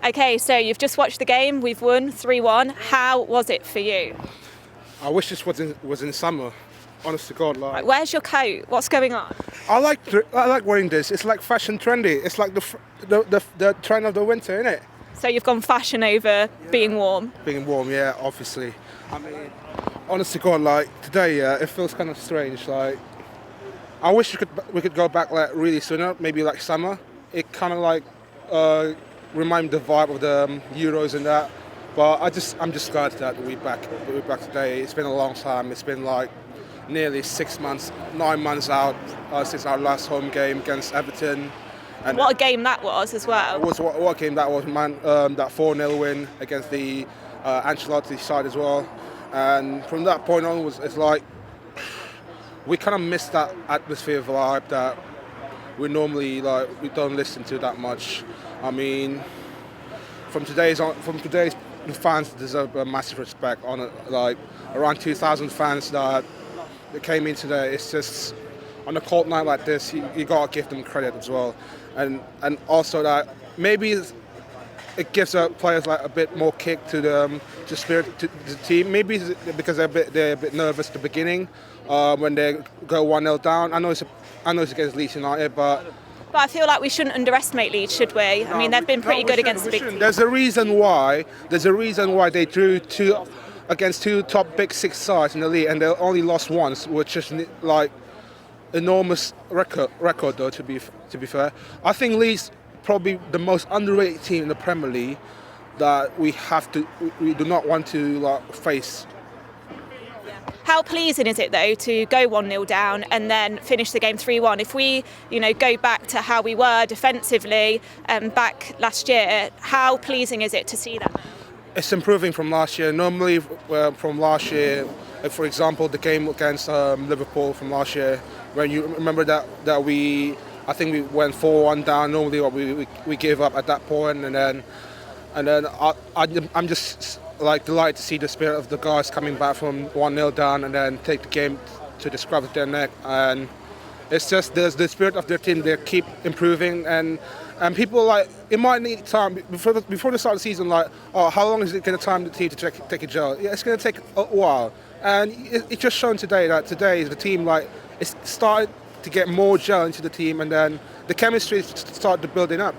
Okay, so you've just watched the game. We've won 3-1. How was it for you? I wish this was in summer. Honest to God, like. Where's your coat? What's going on? I like wearing this. It's like fashion trendy. It's like the trend of the winter, isn't it? So you've gone fashion over being warm. Being warm, yeah, obviously. I mean, honest to God, like today, it feels kind of strange. Like, I wish we could go back like really sooner, maybe like summer. It kind of like remind me the vibe of the Euros and that. But I'm just glad that we're back today. It's been a long time. It's been like nearly 6 months, 9 months out since our last home game against Everton. And what a game that was as well. It was what a game that was, man. That 4-0 win against the Ancelotti side as well. And from that point onwards, it's like we kind of missed that atmosphere vibe that we normally we don't listen to that much. I mean, from today's fans deserve a massive respect. On like around 2,000 fans that came in today. It's just on a cold night like this, you gotta give them credit as well, and also that maybe it gives players like a bit more kick to the spirit to the team. Maybe it's because they're a bit nervous at the beginning when they go 1-0 down. I know it's against Leeds United, but I feel like we shouldn't underestimate Leeds, should we? I mean, they've been pretty good against the big teams. There's a reason why they drew against two top big six sides in the league, and they only lost once, which is like enormous record though. To be fair, I think Leeds probably the most underrated team in the Premier League that we do not want to face. How pleasing is it though to go 1-0 down and then finish the game 3-1? If we, go back to how we were defensively back last year, how pleasing is it to see that? It's improving from last year. Normally, from last year, for example, the game against Liverpool from last year, when you remember that I think we went 4-1 down. Normally, we gave up at that point, and then I'm just like delighted to see the spirit of the guys coming back from 1-0 down and then take the game to the scruff of their neck. And it's just there's the spirit of their team. They keep improving, and people it might need time before the start of the season. How long is it going to time the team to take a gel? Yeah, it's going to take a while, and it's just shown today that the team it's started to get more gel into the team, and then the chemistry started building up.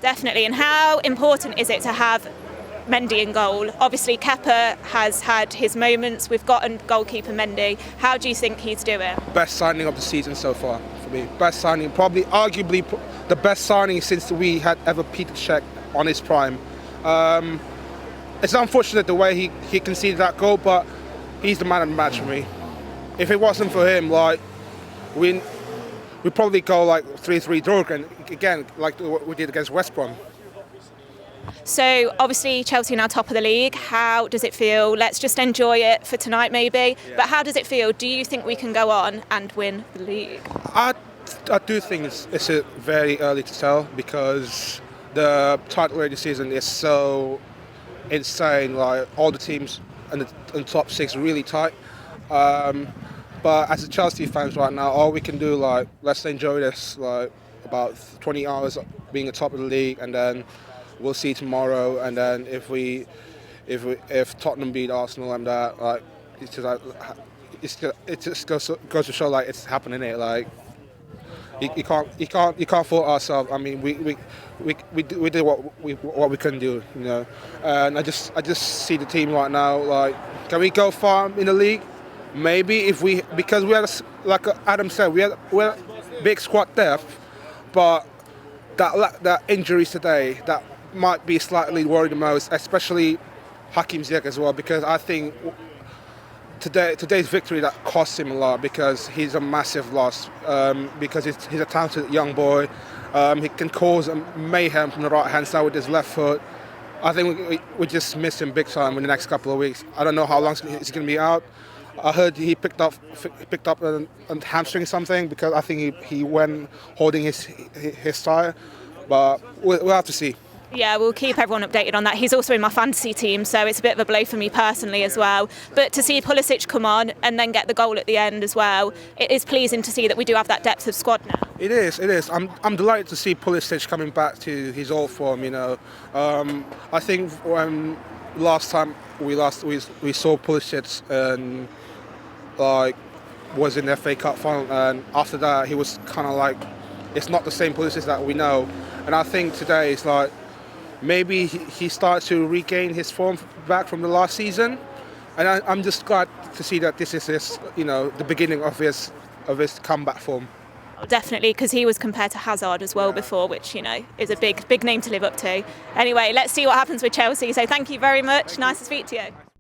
Definitely. And how important is it to have Mendy in goal? Obviously, Kepa has had his moments. We've got a goalkeeper, Mendy. How do you think he's doing? Best signing of the season so far for me. Best signing, probably arguably the best signing since we had ever Peter Cech on his prime. It's unfortunate the way he conceded that goal, but he's the man of the match for me. If it wasn't for him, we probably go 3-3 draw again, like we did against West Brom. So obviously Chelsea are now top of the league. How does it feel? Let's just enjoy it for tonight maybe. Yeah. But how does it feel? Do you think we can go on and win the league? I do think it's very early to tell because the title of the season is so insane. All the teams in the top six are really tight. But as a Chelsea fans right now, all we can do let's enjoy this about 20 hours being at top of the league, and then we'll see tomorrow. And then if Tottenham beat Arsenal and that, it just goes to show it's happening. You can't fault ourselves. I mean, we did what we couldn't do, And I just see the team right now. Can we go far in the league? Maybe because we had like Adam said, we had big squad depth, but that injuries today that might be slightly worried the most, especially Hakim Ziyech as well, because I think today's victory that cost him a lot because he's a massive loss because he's a talented young boy. He can cause mayhem from the right hand side with his left foot. I think we just miss him big time in the next couple of weeks. I don't know how long he's going to be out. I heard he picked up a hamstring something because I think he went holding his tire, but we'll have to see. Yeah, we'll keep everyone updated on that. He's also in my fantasy team, so it's a bit of a blow for me personally as well. But to see Pulisic come on and then get the goal at the end as well, it is pleasing to see that we do have that depth of squad now. It is. I'm delighted to see Pulisic coming back to his old form. I think when last time we saw Pulisic and was in the FA Cup final, and after that he was kind of like, it's not the same Pulisic that we know. And I think today it's like maybe he starts to regain his form back from the last season, and I'm just glad to see that this is the beginning of his comeback form. Definitely, because he was compared to Hazard as well before, which is a big name to live up to. Anyway, let's see what happens with Chelsea. So thank you very much. Nice to speak to you.